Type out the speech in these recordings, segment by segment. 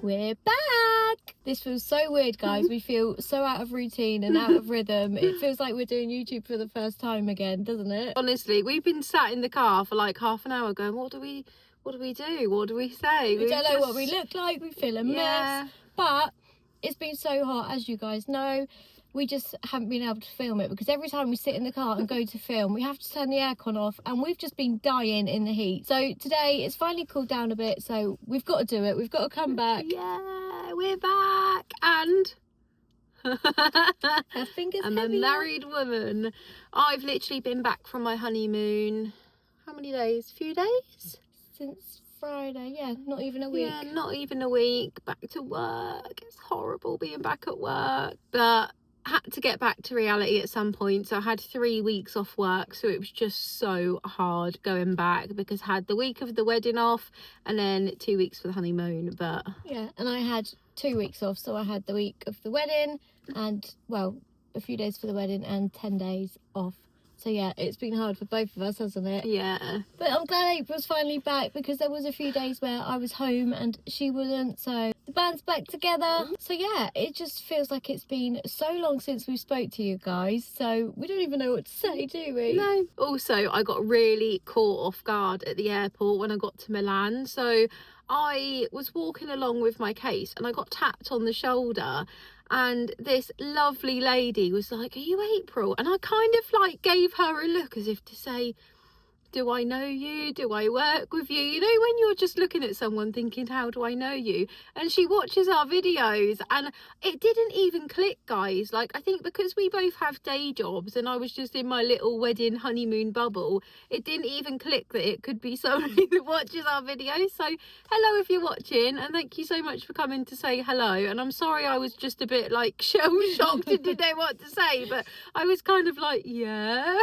We're back! This feels so weird, guys. We feel so out of routine and out of rhythm. It feels like we're doing YouTube for the first time again, doesn't it? Honestly, we've been sat in the car for like half an hour going, what do we do? What do we say? We don't know what we look like. We feel a mess. But it's been so hot, as you guys know. We just haven't been able to film it because every time we sit in the car and go to film, we have to turn the aircon off, and we've just been dying in the heat. So today it's finally cooled down a bit, so we've got to do it. We've got to come back. Yeah, we're back. And her fingers I'm heavier. a married woman. I've literally been back from my honeymoon. How many days? A few days? Since Friday, yeah, not even a week. Yeah, not even a week. Back to work. It's horrible being back at work, but had to get back to reality at some point. So I had 3 weeks off work, so it was just so hard going back because I had the week of the wedding off and then 2 weeks for the honeymoon. But yeah, and I had 2 weeks off, so I had the week of the wedding and, well, a few days for the wedding and 10 days off. So yeah, it's been hard for both of us, hasn't it? Yeah. But I'm glad April's finally back because there was a few days where I was home and she wasn't, so the band's back together. So yeah, it just feels like it's been so long since we spoke to you guys, so we don't even know what to say, do we? No. Also, I got really caught off guard at the airport when I got to Milan. So I was walking along with my case and I got tapped on the shoulder, and this lovely lady was like, "Are you April?" And I kind of like gave her a look as if to say, do I know you? Do I work with you? You know, when you're just looking at someone thinking, how do I know you? And she watches our videos and it didn't even click, guys. Like, I think because we both have day jobs and I was just in my little wedding honeymoon bubble, it didn't even click that it could be somebody that watches our videos. So hello if you're watching, and thank you so much for coming to say hello. And I'm sorry I was just a bit like shell-shocked and didn't know what to say, but I was kind of like, yeah.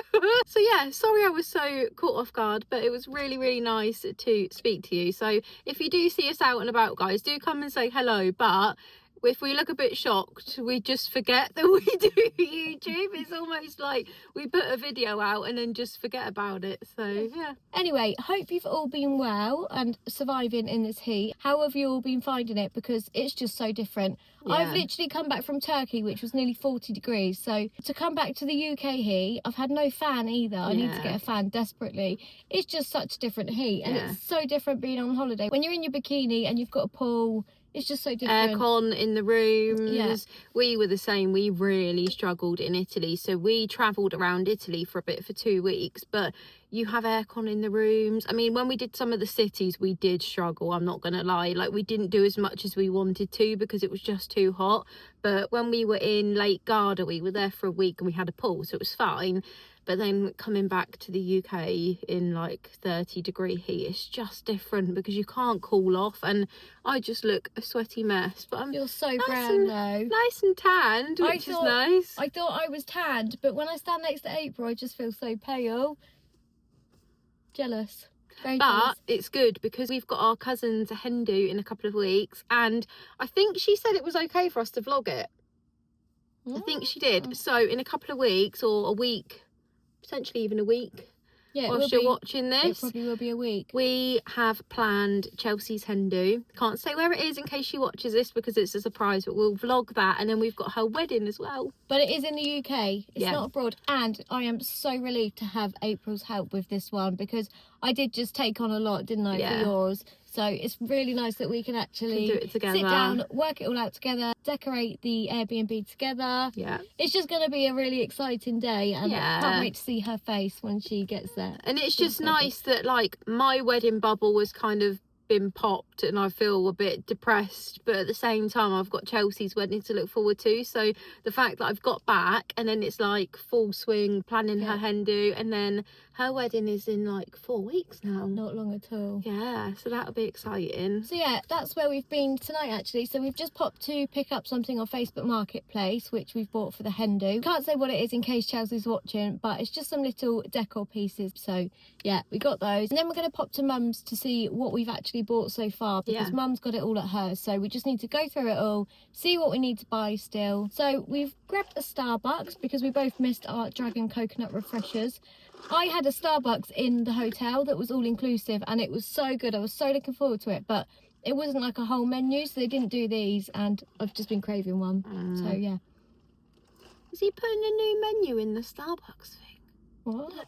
So yeah, sorry I was so caught off guard, but it was really nice to speak to you. So if you do see us out and about, guys, do come and say hello. But if we look a bit shocked, we just forget that we do YouTube. It's almost like we put a video out and then just forget about it. So yeah. Anyway, hope you've all been well and surviving in this heat. How have you all been finding it? Because it's just so different. Yeah. I've literally come back from Turkey, which was nearly 40 degrees. So to come back to the UK heat, I've had no fan either. I need to get a fan desperately. It's just such different heat, and it's so different being on holiday. When you're in your bikini and you've got a pool, it's just so different. Aircon in the rooms. Yeah. We were the same. We really struggled in Italy. So we travelled around Italy for a bit for 2 weeks, but you have aircon in the rooms. I mean, when we did some of the cities, we did struggle. I'm not going to lie. Like, we didn't do as much as we wanted to because it was just too hot. But when we were in Lake Garda, we were there for a week and we had a pool, so it was fine. But then coming back to the UK in like 30-degree heat, it's just different because you can't cool off, and I just look a sweaty mess. But You're so brown though. Nice and tanned, which is nice. I thought I was tanned, but when I stand next to April, I just feel so pale. Jealous. Very jealous. It's good because we've got our cousin's Hindu in a couple of weeks, and I think she said it was okay for us to vlog it. I think she did. So in a couple of weeks or a week, potentially even a week, whilst you're watching this, it probably will be a week. We have planned Chelsea's Hindu. Can't say where it is in case she watches this because it's a surprise, but we'll vlog that, and then we've got her wedding as well. But it is in the UK. It's not abroad, and I am so relieved to have April's help with this one because I did just take on a lot, didn't I, for yours? So it's really nice that we can actually do it together. Sit down, work it all out together, decorate the Airbnb together. Yeah. It's just going to be a really exciting day, and I can't wait to see her face when she gets there. And it's just nice that, like, my wedding bubble was kind of been popped and I feel a bit depressed, but at the same time I've got Chelsea's wedding to look forward to. So the fact that I've got back and then it's like full swing planning her Hindu, and then her wedding is in like 4 weeks now. Not long at all. Yeah, so that'll be exciting. So yeah, that's where we've been tonight actually. So we've just popped to pick up something on Facebook Marketplace, which we've bought for the Hindu. Can't say what it is in case Chelsea's watching, but it's just some little decor pieces. So yeah, we got those. And then we're going to pop to Mum's to see what we've actually bought so far, because Mum's got it all at hers. So we just need to go through it all, see what we need to buy still. So we've grabbed a Starbucks because we both missed our Dragon Coconut Refreshers. I had a Starbucks in the hotel that was all inclusive and it was so good. I was so looking forward to it, but it wasn't like a whole menu, so they didn't do these, and I've just been craving one. So yeah. Is he putting a new menu in the Starbucks thing? What? Look,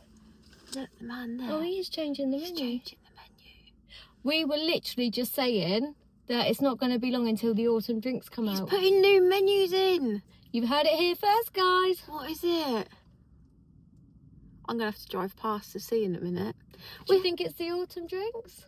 the man there. Oh, he is changing the He's menu. changing the menu. We were literally just saying that it's not going to be long until the autumn drinks come He's out. putting new menus in. You've heard it here first, guys. What is it? I'm going to have to drive past to see in a minute. Do you think it's the autumn drinks?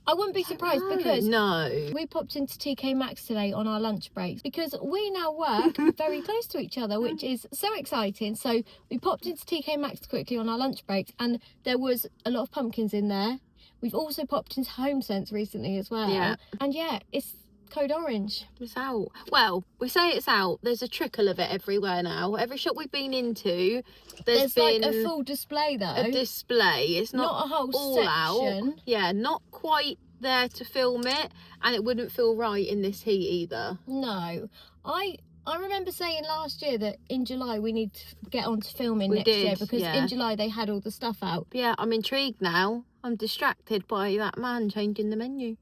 I wouldn't be surprised because No. we popped into TK Maxx today on our lunch breaks because we now work very close to each other, which is so exciting. So we popped into TK Maxx quickly on our lunch breaks, and there was a lot of pumpkins in there. We've also popped into HomeSense recently as well. Yeah. And yeah, it's Code Orange. It's out. Well, we say it's out. There's a trickle of it everywhere now. Every shop we've been into, there's been like a full display though. a display. It's not a whole all section. out. Yeah, not quite there to film it, and it wouldn't feel right in this heat either. No. I remember saying last year that in July we need to get on to filming We next year did, because yeah. in July they had all the stuff out. But yeah, I'm intrigued now. I'm distracted by that man changing the menu.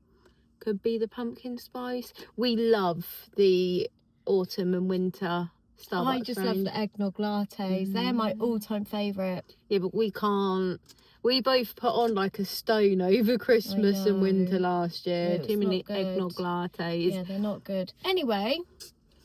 Could be the pumpkin spice. We love the autumn and winter Starbucks I just love range. the eggnog lattes. They're my all-time favourite. Yeah, but we can't. We both put on like a stone over Christmas and know. winter last year. It was Too many not good. eggnog lattes. Yeah, they're not good. Anyway,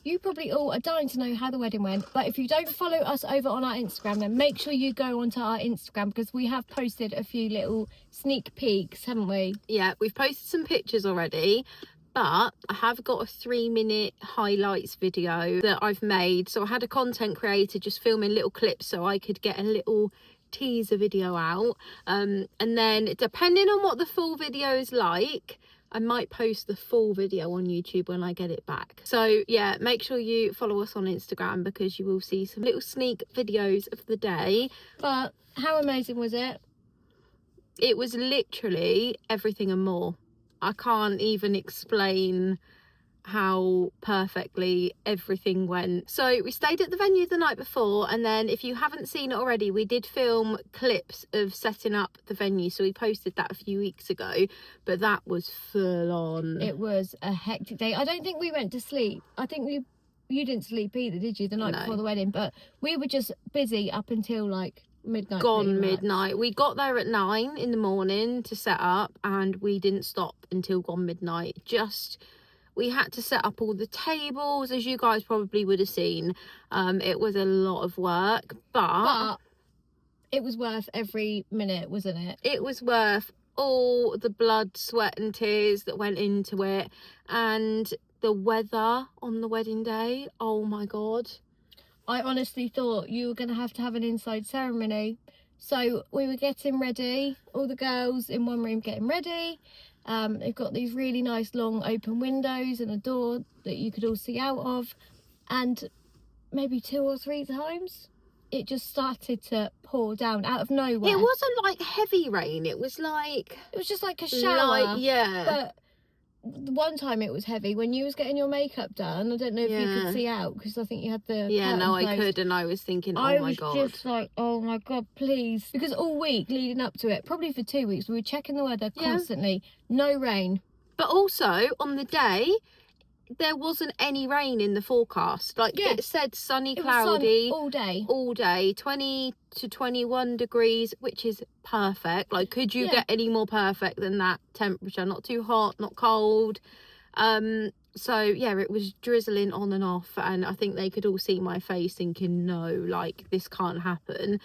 you probably all are dying to know how the wedding went, but if you don't follow us over on our Instagram, then make sure you go onto our Instagram because we have posted a few little sneak peeks, haven't we? Yeah, we've posted some pictures already, but I have got a 3-minute highlights video that I've made. So I had a content creator just filming little clips so I could get a little teaser video out. And then depending on what the full video is like, I might post the full video on YouTube when I get it back. So yeah, make sure you follow us on Instagram because you will see some little sneak videos of the day. But how amazing was it? It was literally everything and more. I can't even explain how perfectly everything went. So we stayed at the venue the night before, and then if you haven't seen it already, we did film clips of setting up the venue, so we posted that a few weeks ago, but that was full on. It was a hectic day. I don't think we went to sleep. I think you didn't sleep either, did you, the night No. before the wedding? But we were just busy up until like midnight. Gone pretty much. midnight. We got there at 9 in the morning to set up, and we didn't stop until gone midnight. We had to set up all the tables, as you guys probably would have seen. It was a lot of work, but it was worth every minute, wasn't it? it was worth all the blood, sweat and tears that went into it. And the weather on the wedding day, oh my God. I honestly thought you were going to have an inside ceremony. So we were getting ready, all the girls in one room getting ready. They've got these really nice long open windows and a door that you could all see out of. And maybe 2 or 3 times, it just started to pour down out of nowhere. It wasn't like heavy rain. It was like... It was just like a shower. yeah. But one time it was heavy when you was getting your makeup done. I don't know if you Yeah. could see out because I think you had the Yeah, curtain no, I closed. could, and I was thinking, oh I my was God. just like, oh my God, please. Because all week leading up to it, probably for 2 weeks, we were checking the weather Yeah. constantly. No rain. But also, on the day, there wasn't any rain in the forecast. Like, Yeah. it said sunny, It was sun cloudy all day. all day, 20 to 21 degrees, which is perfect. Like, could you Yeah. get any more perfect than that temperature? Not too hot, not cold. So yeah, it was drizzling on and off, and I think they could all see my face thinking, no, like, this can't happen.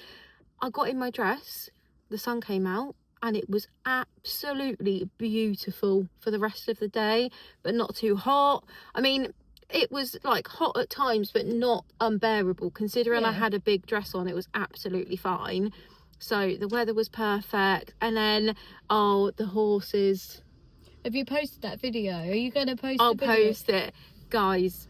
I got in my dress, the sun came out, and it was absolutely beautiful for the rest of the day, but not too hot. I mean, it was like hot at times, but not unbearable. Considering I Yeah. had a big dress on, it was absolutely fine. So the weather was perfect. And then, oh, the horses. Have you posted that video? Are you going to post I'll the video? post it. Guys,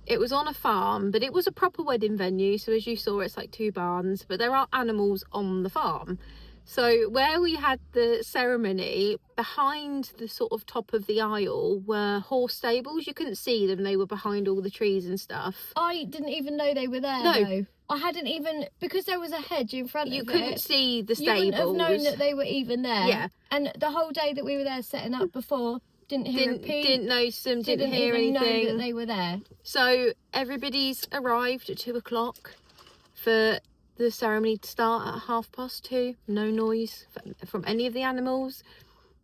it was on a farm, but it was a proper wedding venue. So as you saw, it's like 2 barns, but there are animals on the farm. So where we had the ceremony, behind the sort of top of the aisle were horse stables. You couldn't see them. They were behind all the trees and stuff. I didn't even know they were there, No. though. I hadn't even... Because there was a hedge in front You of couldn't it. see the You wouldn't have stables. known that they were even there. Yeah. And the whole day that we were there setting up before, didn't hear a peep, didn't notice them, didn't hear even anything. know that they were there. So everybody's arrived at 2 o'clock for the ceremony to start at 2:30. No noise from any of the animals.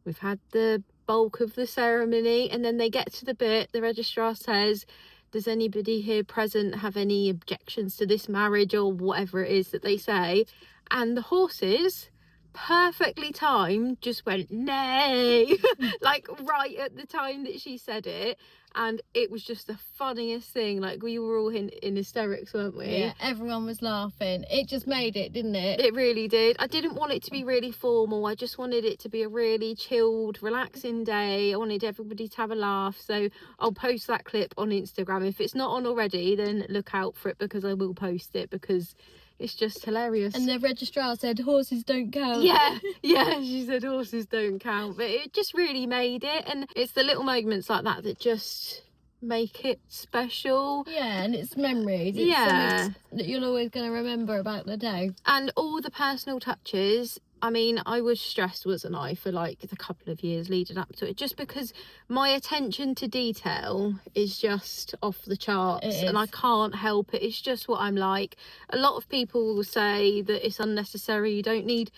We've had the bulk of the ceremony, and then they get to the bit, the registrar says, does anybody here present have any objections to this marriage, or whatever it is that they say? And the horses, perfectly timed, just went nay like right at the time that she said it. And it was just the funniest thing. Like, we were all in hysterics, weren't we? Yeah, everyone was laughing. It just made it, didn't it? It really did. I didn't want it to be really formal. I just wanted it to be a really chilled, relaxing day. I wanted everybody to have a laugh. So I'll post that clip on Instagram. If it's not on already, then look out for it, because I will post it, because it's just hilarious. And the registrar said horses don't count. Yeah, she said horses don't count. But it just really made it. And it's the little moments like that that just make it special. Yeah, and it's memories. It's something that you're always going to remember about the day. And all the personal touches. I mean, I was stressed, wasn't I, for like the couple of years leading up to it, just because my attention to detail is just off the charts, and I can't help it. It's just what I'm like. A lot of people will say that it's unnecessary. You don't need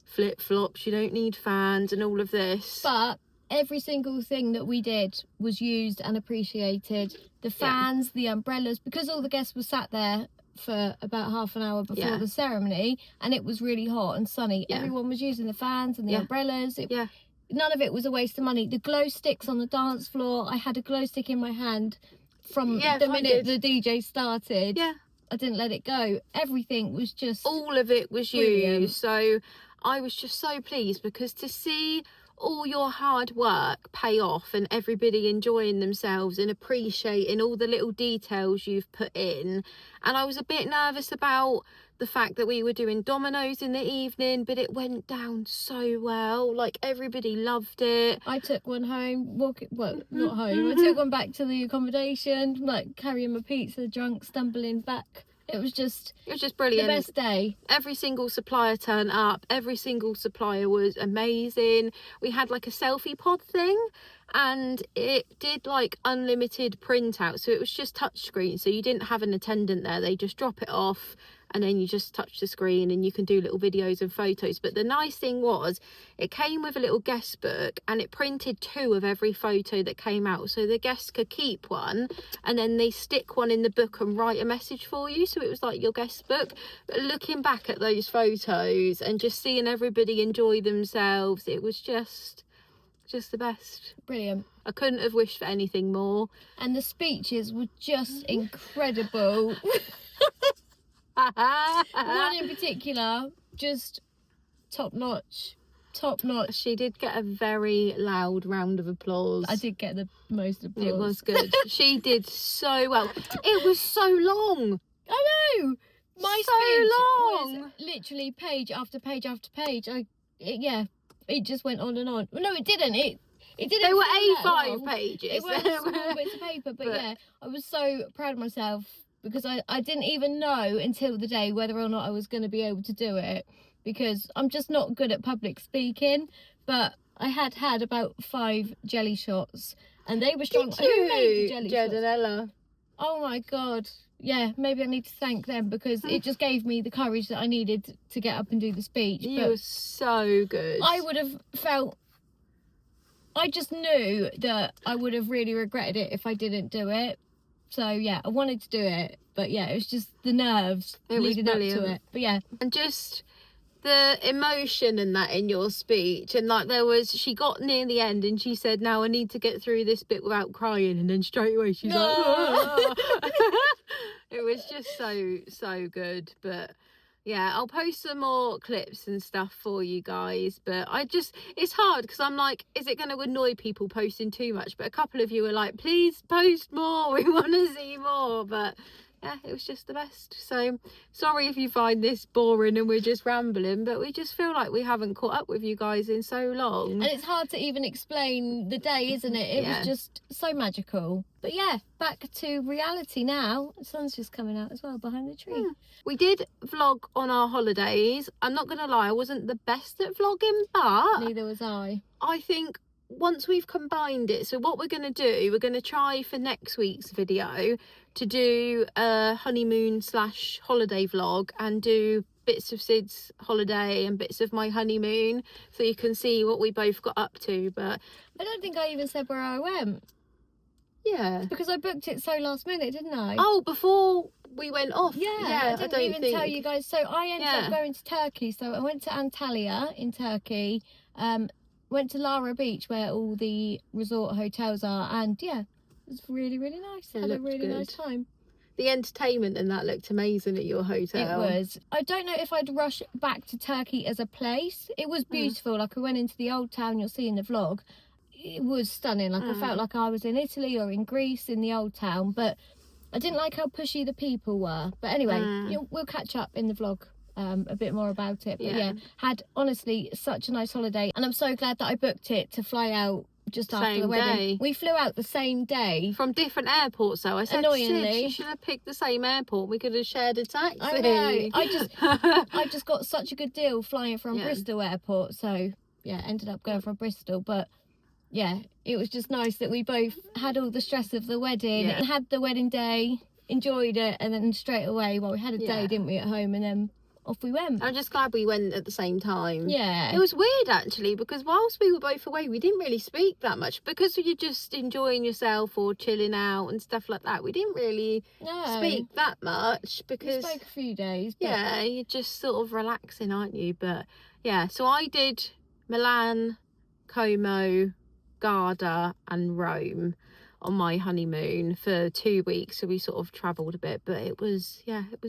flip-flops, you don't need fans and all of this. But every single thing that we did was used and appreciated. The fans, the umbrellas, because all the guests were sat there for about half an hour before the ceremony, and it was really hot and sunny. Everyone was using the fans and the umbrellas. None of it was a waste of money. The glow sticks on the dance floor, I had a glow stick in my hand from the minute the DJ started. I didn't let it go. Everything was just, all of it was brilliant. used. So I was just so pleased, because to see all your hard work pay off, and everybody enjoying themselves and appreciating all the little details you've put in. And I was a bit nervous about the fact that we were doing dominoes in the evening, but it went down so well. Like, everybody loved it. I took one home, not home, I took one back to the accommodation, like carrying my pizza, drunk, stumbling back. It was just brilliant. The best day. Every single supplier turned up. Every single supplier was amazing. We had like a selfie pod thing, and it did like unlimited printout. So it was just touchscreen. So you didn't have an attendant there. They just drop it off, and then you just touch the screen and you can do little videos and photos. But the nice thing was, it came with a little guest book, and it printed 2 of every photo that came out, so the guests could keep one, and then they stick one in the book and write a message for you. So it was like your guest book. But looking back at those photos and just seeing everybody enjoy themselves, it was just the best. Brilliant. I couldn't have wished for anything more. And the speeches were just incredible. One in particular, just top notch. She did get a very loud round of applause. I did get the most applause. It was good. She did so well. It was so long. I know. My speech was literally page after page after page. It just went on and on. Well, no, it didn't. It didn't. They were A5 A5 pages. It was small bits of paper, but yeah, I was so proud of myself, because I didn't even know until the day whether or not I was going to be able to do it, because I'm just not good at public speaking. But I had about 5 jelly shots, and they were strong. Who made the jelly Jed shots? and Ella. Oh my god. Yeah, maybe I need to thank them, because it just gave me the courage that I needed to get up and do the speech. You were so good. I would have felt, I just knew that I would have really regretted it if I didn't do it. So yeah, I wanted to do it, but yeah, it was just the nerves leading up to it. But yeah. And just the emotion and that in your speech, and like she got near the end and she said, now I need to get through this bit without crying, and then straight away she's like, whoa. It was just so good. But yeah, I'll post some more clips and stuff for you guys. But it's hard, because I'm like, is it going to annoy people posting too much? But a couple of you were like, please post more, we want to see more. But yeah, it was just the best. So sorry if you find this boring and we're just rambling, but we just feel like we haven't caught up with you guys in so long. And it's hard to even explain the day, isn't it? It was just so magical. But yeah, back to reality now. The sun's just coming out as well behind the tree. We did vlog on our holidays. I'm not going to lie, I wasn't the best at vlogging, but Neither was I. I think once we've combined it, so what we're going to do, we're going to try for next week's video to do a honeymoon / holiday vlog and do bits of Sid's holiday and bits of my honeymoon, so you can see what we both got up to. But I don't think I even said where I went. Yeah. Because I booked it so last minute, didn't I? Oh, before we went off. Yeah, I didn't even tell you guys. So I ended up going to Turkey. So I went to Antalya in Turkey. Went to Lara Beach where all the resort hotels are. And yeah, it was really, really nice. Had a really nice time. The entertainment and that looked amazing at your hotel. It was. I don't know if I'd rush back to Turkey as a place. It was beautiful. Like, we went into the old town, you'll see in the vlog. It was stunning. Like, I felt like I was in Italy or in Greece in the old town. But I didn't like how pushy the people were. But anyway, we'll catch up in the vlog a bit more about it. But yeah, had honestly such a nice holiday. And I'm so glad that I booked it to fly out just after the wedding. We flew out the same day. From different airports though. I said, annoyingly, you should have picked the same airport. We could have shared a taxi. I know. I just got such a good deal flying from Bristol airport. So yeah, ended up going from Bristol. But yeah, it was just nice that we both had all the stress of the wedding and had the wedding day, enjoyed it, and then straight away, well, we had a day, didn't we, at home, and then off we went. I'm just glad we went at the same time. Yeah. It was weird actually, because whilst we were both away, we didn't really speak that much, because you're just enjoying yourself or chilling out and stuff like that. We didn't really speak that much, because we spoke a few days. But yeah, you're just sort of relaxing, aren't you? But yeah, so I did Milan, Como, Garda and Rome on my honeymoon for 2 weeks, so we sort of travelled a bit, but it was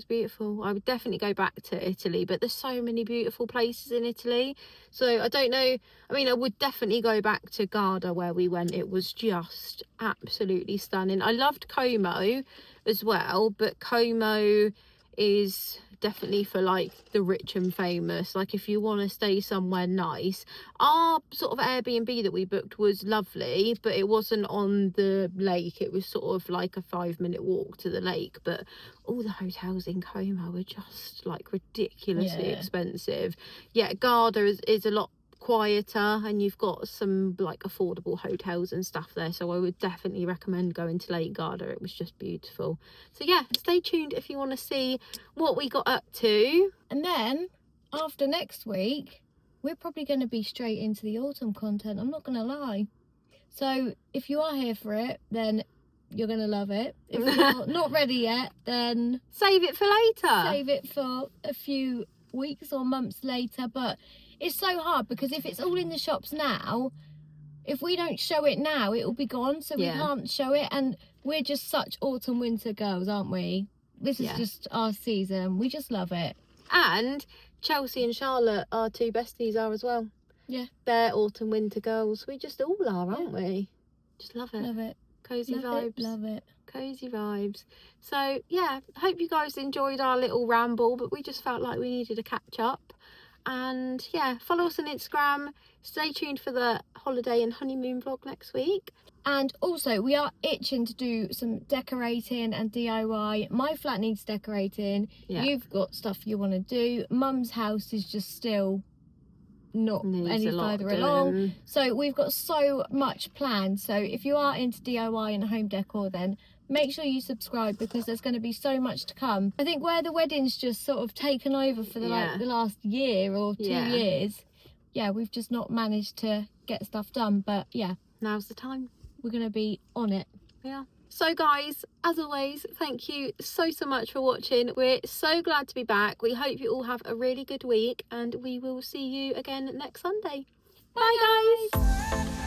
beautiful. I would definitely go back to Italy, but there's so many beautiful places in Italy, so I don't know. I mean, I would definitely go back to Garda where we went. It was just absolutely stunning. I loved Como as well, but Como is definitely for like the rich and famous. Like, if you want to stay somewhere nice, our sort of Airbnb that we booked was lovely, but it wasn't on the lake. It was sort of like a 5-minute walk to the lake, but all the hotels in Como were just like ridiculously expensive. Garda is a lot quieter, and you've got some like affordable hotels and stuff there, so I would definitely recommend going to Lake Garda. It was just beautiful. So yeah, stay tuned if you want to see what we got up to. And then after next week, we're probably going to be straight into the autumn content, I'm not going to lie. So if you are here for it, then you're going to love it. If you're not ready yet, then save it for later. Save it for a few weeks or months later. But it's so hard, because if it's all in the shops now, if we don't show it now, it will be gone, so we can't show it. And we're just such autumn winter girls, aren't we? This is just our season. We just love it. And Chelsea and Charlotte, our two besties, are as well. Yeah, they're autumn winter girls. We just all are, aren't we? Just love it. Love it. Cozy vibes. Love it. Cozy vibes. So yeah, hope you guys enjoyed our little ramble, but we just felt like we needed a catch up. And yeah, follow us on Instagram. Stay tuned for the holiday and honeymoon vlog next week. And also, we are itching to do some decorating and DIY. My flat needs decorating. You've got stuff you want to do. Mum's house is just still not any further along. So we've got so much planned. So if you are into DIY and home decor, then make sure you subscribe, because there's going to be so much to come. I think where the wedding's just sort of taken over for the the last year or 2 years, we've just not managed to get stuff done. But yeah, now's the time. We're going to be on it. Yeah. So guys, as always, thank you so much for watching. We're so glad to be back. We hope you all have a really good week, and we will see you again next Sunday. Bye guys.